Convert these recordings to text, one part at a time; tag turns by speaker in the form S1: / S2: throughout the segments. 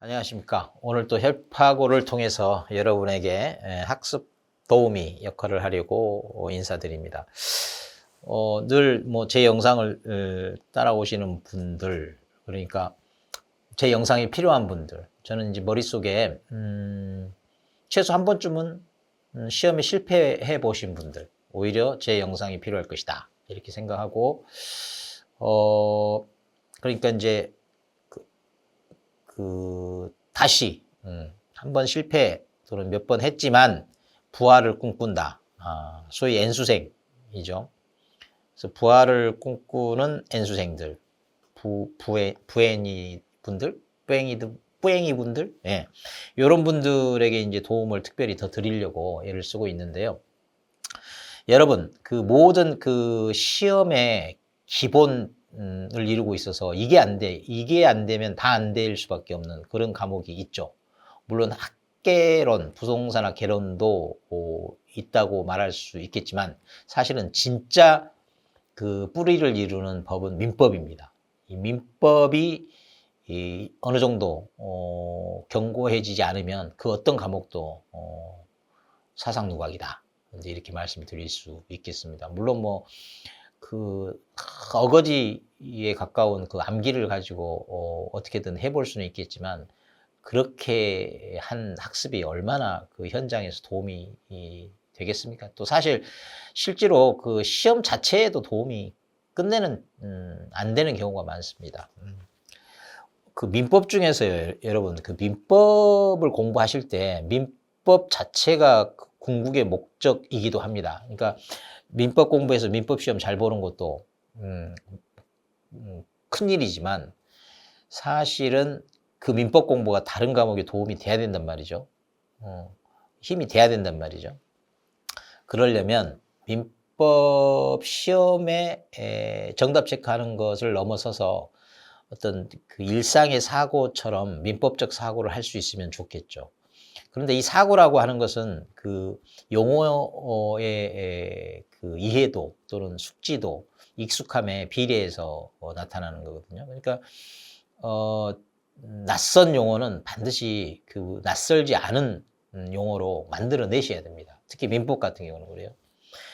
S1: 안녕하십니까. 오늘 또 헬파고를 통해서 여러분에게 학습 도우미 역할을 하려고 인사드립니다. 늘 뭐 제 영상을 따라오시는 분들, 그러니까 제 영상이 필요한 분들, 저는 이제 머릿속에 최소 한 번쯤은 시험에 실패해 보신 분들, 오히려 제 영상이 필요할 것이다, 이렇게 생각하고, 그러니까 이제 다시 한 번 실패 또는 몇 번 했지만 부활을 꿈꾼다. 소위 N수생이죠. 그래서 부활을 꿈꾸는 N수생들, 부애니 분들, 뿌앵이 분들, 예, 이런 분들에게 이제 도움을 특별히 더 드리려고 애를 쓰고 있는데요. 여러분, 그 모든 그 시험의 기본을 이루고 있어서 이게 안 되면 다 안 될 수밖에 없는 그런 과목이 있죠. 물론 학개론, 부동산학 개론도 있다고 말할 수 있겠지만 사실은 진짜 그 뿌리를 이루는 법은 민법입니다. 이 민법이 어느 정도 견고해지지 않으면 그 어떤 과목도 사상 누각이다, 이제 이렇게 말씀드릴 수 있겠습니다. 물론 뭐 그 어거지에 가까운 그 암기를 가지고 어떻게든 해볼 수는 있겠지만 그렇게 한 학습이 얼마나 그 현장에서 도움이 되겠습니까? 또 사실 실제로 그 시험 자체에도 도움이 끝내는 안 되는 경우가 많습니다. 그 민법 중에서요, 여러분, 그 민법을 공부하실 때 민법 자체가 궁극의 목적이기도 합니다. 그러니까 민법 공부해서 민법 시험 잘 보는 것도 큰일이지만 사실은 그 민법 공부가 다른 과목에 도움이 돼야 된단 말이죠. 힘이 돼야 된단 말이죠. 그러려면 민법 시험에 정답 체크하는 것을 넘어서서 어떤 그 일상의 사고처럼 민법적 사고를 할 수 있으면 좋겠죠. 그런데 이 사고라고 하는 것은 그 용어의 그 이해도 또는 숙지도, 익숙함에 비례해서 나타나는 거거든요. 그러니까 낯선 용어는 반드시 그 낯설지 않은 용어로 만들어내셔야 됩니다. 특히 민법 같은 경우는 그래요.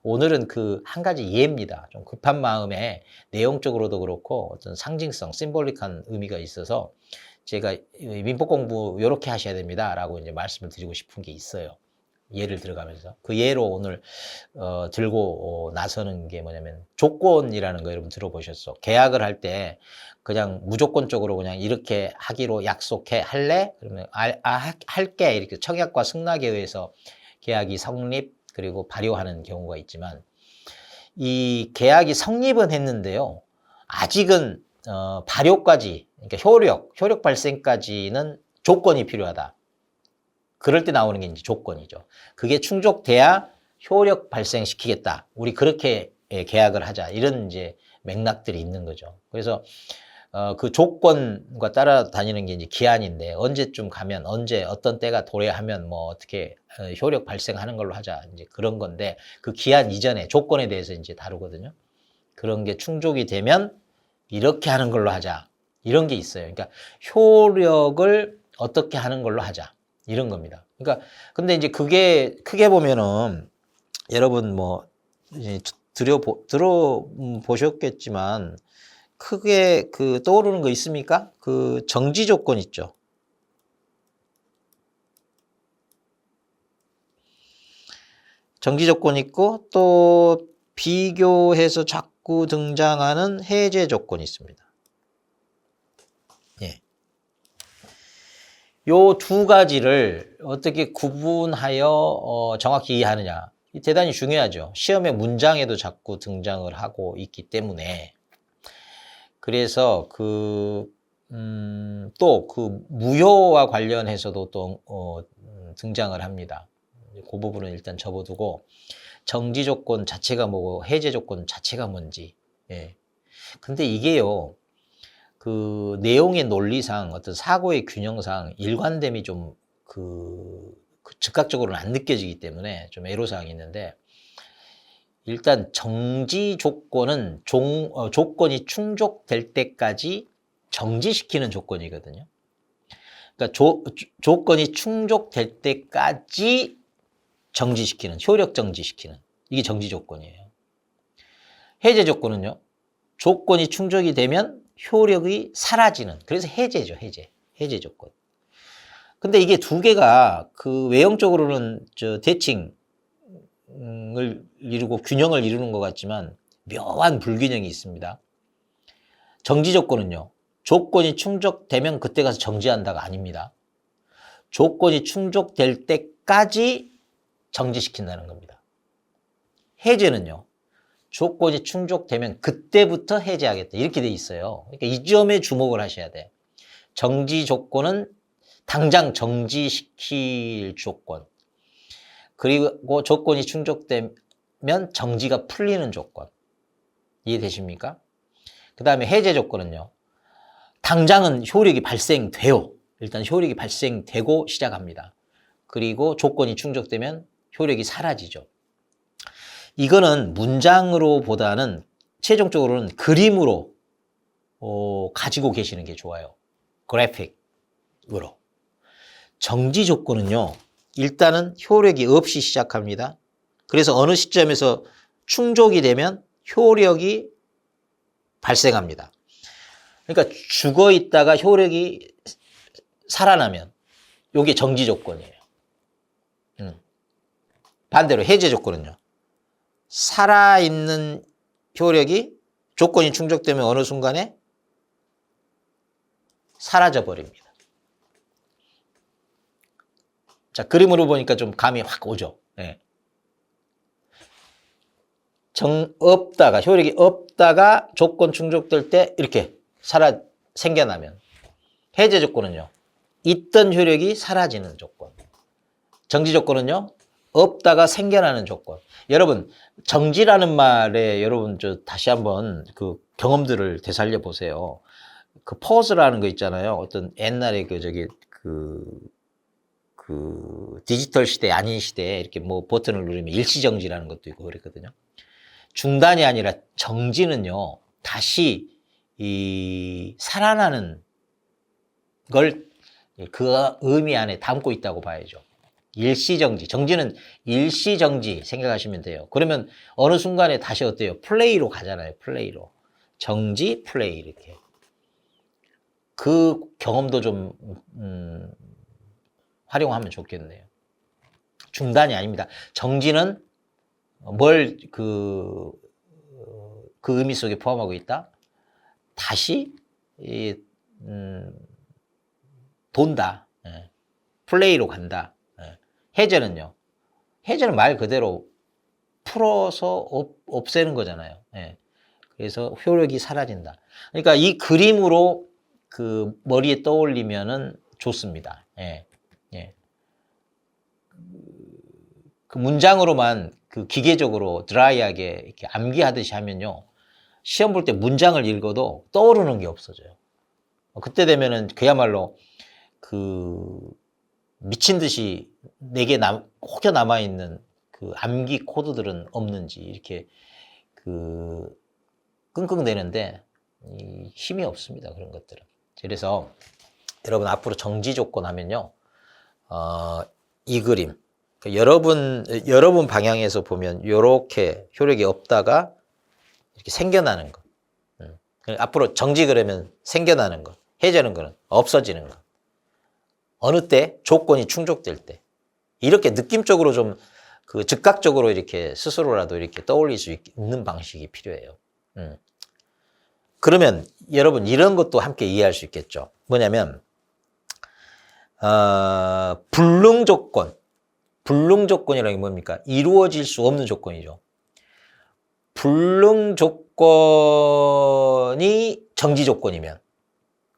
S1: 오늘은 그 한 가지 예입니다. 좀 급한 마음에 내용적으로도 그렇고 어떤 상징성, 심볼릭한 의미가 있어서 제가 민법 공부 이렇게 하셔야 됩니다라고 이제 말씀을 드리고 싶은 게 있어요. 예를 들어가면서 그 예로 오늘 들고 나서는 게 뭐냐면 조건이라는 거 여러분 들어보셨어? 계약을 할 때 그냥 무조건적으로 그냥 이렇게 하기로 약속해 할래? 그러면 할게, 이렇게 청약과 승낙에 의해서 계약이 성립 그리고 발효하는 경우가 있지만 이 계약이 성립은 했는데요, 아직은 발효까지, 그러니까 효력 발생까지는 조건이 필요하다. 그럴 때 나오는 게 이제 조건이죠. 그게 충족돼야 효력 발생시키겠다, 우리 그렇게 계약을 하자, 이런 이제 맥락들이 있는 거죠. 그래서 그 조건과 따라다니는 게 이제 기한인데 언제쯤 가면, 언제 어떤 때가 도래하면 뭐 어떻게 효력 발생하는 걸로 하자, 이제 그런 건데 그 기한 이전에 조건에 대해서 이제 다루거든요. 그런 게 충족이 되면 이렇게 하는 걸로 하자, 이런 게 있어요. 그러니까 효력을 어떻게 하는 걸로 하자, 이런 겁니다. 그러니까 근데 이제 그게 크게 보면은 여러분 뭐 들어보셨겠지만 크게 그 떠오르는 거 있습니까? 그 정지 조건 있죠. 정지 조건 있고 또 비교해서 자꾸 등장하는 해제 조건이 있습니다. 예. 요 두 가지를 어떻게 구분하여 정확히 이해하느냐, 대단히 중요하죠. 시험의 문장에도 자꾸 등장을 하고 있기 때문에. 그래서 또 그 무효와 관련해서도 또 등장을 합니다. 그 부분은 일단 접어두고 정지 조건 자체가 뭐고 해제 조건 자체가 뭔지. 예. 근데 이게요, 그 내용의 논리상 어떤 사고의 균형상 일관됨이 좀 즉각적으로는 안 느껴지기 때문에 좀 애로사항이 있는데, 일단 정지 조건은 조건이 충족될 때까지 정지시키는 조건이거든요. 그러니까 조건이 충족될 때까지 정지시키는, 효력 정지시키는, 이게 정지 조건이에요. 해제 조건은요, 조건이 충족이 되면 효력이 사라지는, 그래서 해제죠, 해제 조건. 근데 이게 두 개가 그 외형적으로는 대칭을 이루고 균형을 이루는 것 같지만 묘한 불균형이 있습니다. 정지 조건은요, 조건이 충족되면 그때 가서 정지한다가 아닙니다. 조건이 충족될 때까지 정지시킨다는 겁니다. 해제는요, 조건이 충족되면 그때부터 해제하겠다, 이렇게 돼 있어요. 그러니까 이 점에 주목을 하셔야 돼. 정지 조건은 당장 정지시킬 조건, 그리고 조건이 충족되면 정지가 풀리는 조건. 이해되십니까? 그 다음에 해제 조건은요, 당장은 효력이 발생돼요. 일단 효력이 발생되고 시작합니다. 그리고 조건이 충족되면 효력이 사라지죠. 이거는 문장으로 보다는 최종적으로는 그림으로 가지고 계시는 게 좋아요. 그래픽으로. 정지 조건은요, 일단은 효력이 없이 시작합니다. 그래서 어느 시점에서 충족이 되면 효력이 발생합니다. 그러니까 죽어 있다가 효력이 살아나면 이게 정지 조건이에요. 반대로 해제 조건은요, 살아있는 효력이 조건이 충족되면 어느 순간에 사라져 버립니다. 자, 그림으로 보니까 좀 감이 확 오죠. 네. 효력이 없다가 조건 충족될 때 이렇게 생겨나면. 해제 조건은요, 있던 효력이 사라지는 조건. 정지 조건은요, 없다가 생겨나는 조건. 여러분, 정지라는 말에 여러분 다시 한번 그 경험들을 되살려 보세요. 그 포즈라는 거 있잖아요. 어떤 옛날에 디지털 시대 아닌 시대에 이렇게 뭐 버튼을 누르면 일시정지라는 것도 있고 그랬거든요. 중단이 아니라 정지는요, 다시 살아나는 걸 그 의미 안에 담고 있다고 봐야죠. 일시정지. 정지는 일시정지 생각하시면 돼요. 그러면 어느 순간에 다시 어때요? 플레이로 가잖아요. 플레이로. 정지, 플레이 이렇게. 그 경험도 좀 활용하면 좋겠네요. 중단이 아닙니다. 정지는 그 의미 속에 포함하고 있다? 다시 돈다. 플레이로 간다. 해제는요, 해제는 말 그대로 풀어서 없애는 거잖아요. 그래서 효력이 사라진다. 그러니까 이 그림으로 그 머리에 떠올리면은 좋습니다. 그 문장으로만 그 기계적으로 드라이하게 이렇게 암기하듯이 하면요, 시험 볼 때 문장을 읽어도 떠오르는 게 없어져요. 그때 되면은 그야말로 그 미친 듯이 내게 혹여 남아있는 그 암기 코드들은 없는지 이렇게 그 끙끙대는데 힘이 없습니다. 그런 것들은. 그래서 여러분 앞으로 정지 조건 하면요, 이 그림, 여러분 방향에서 보면 이렇게 효력이 없다가 이렇게 생겨나는 거. 앞으로 정지 그러면 생겨나는 거, 해제는 거는 없어지는 거. 어느 때? 조건이 충족될 때. 이렇게 느낌적으로 좀 그 즉각적으로 이렇게 스스로라도 이렇게 떠올릴 수 있는 방식이 필요해요. 그러면 여러분 이런 것도 함께 이해할 수 있겠죠. 뭐냐면 불능 조건. 불능 조건이라는 게 뭡니까? 이루어질 수 없는 조건이죠. 불능 조건이 정지 조건이면,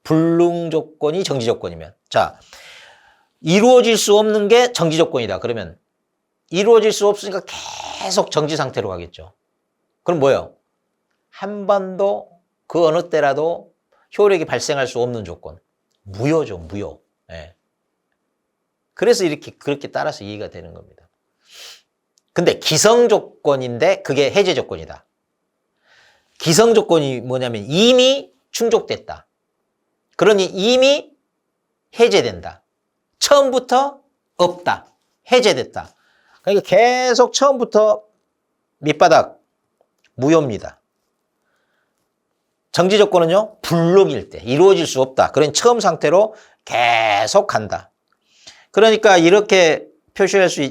S1: 불능 조건이 정지 조건이면, 자, 이루어질 수 없는 게 정지 조건이다. 그러면 이루어질 수 없으니까 계속 정지 상태로 가겠죠. 그럼 뭐예요? 한 번도 그 어느 때라도 효력이 발생할 수 없는 조건. 무효죠, 무효. 그래서 그렇게 따라서 이해가 되는 겁니다. 근데 기성 조건인데 그게 해제 조건이다. 기성 조건이 뭐냐면 이미 충족됐다. 그러니 이미 해제된다. 처음부터 없다. 해제됐다. 그러니까 계속 처음부터 밑바닥 무효입니다. 정지 조건은요, 불록일 때 이루어질 수 없다. 그런 처음 상태로 계속 간다. 그러니까 이렇게 표시할 수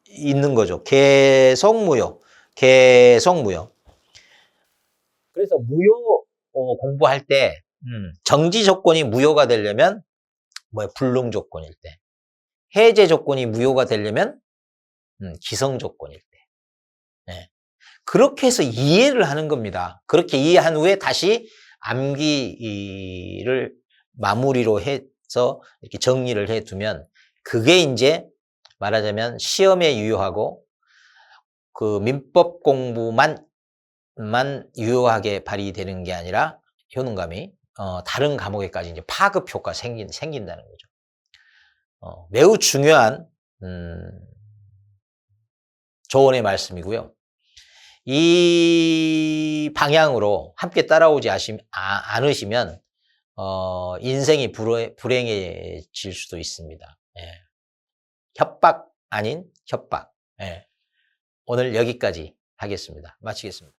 S1: 있는 거죠. 계속 무효, 계속 무효. 그래서 무효 공부할 때 정지 조건이 무효가 되려면 불능 조건일 때, 해제 조건이 무효가 되려면 기성 조건일 때. 네. 그렇게 해서 이해를 하는 겁니다. 그렇게 이해한 후에 다시 암기를 마무리로 해서 이렇게 정리를 해두면 그게 이제 말하자면 시험에 유효하고 그 민법 공부만 유효하게 발휘되는 게 아니라 효능감이 다른 과목에까지 이제 파급 효과 생긴다는 거죠. 매우 중요한 조언의 말씀이고요. 이 방향으로 함께 따라오지 않으시면 인생이 불행해질 수도 있습니다. 예. 협박 아닌 협박. 예. 오늘 여기까지 하겠습니다. 마치겠습니다.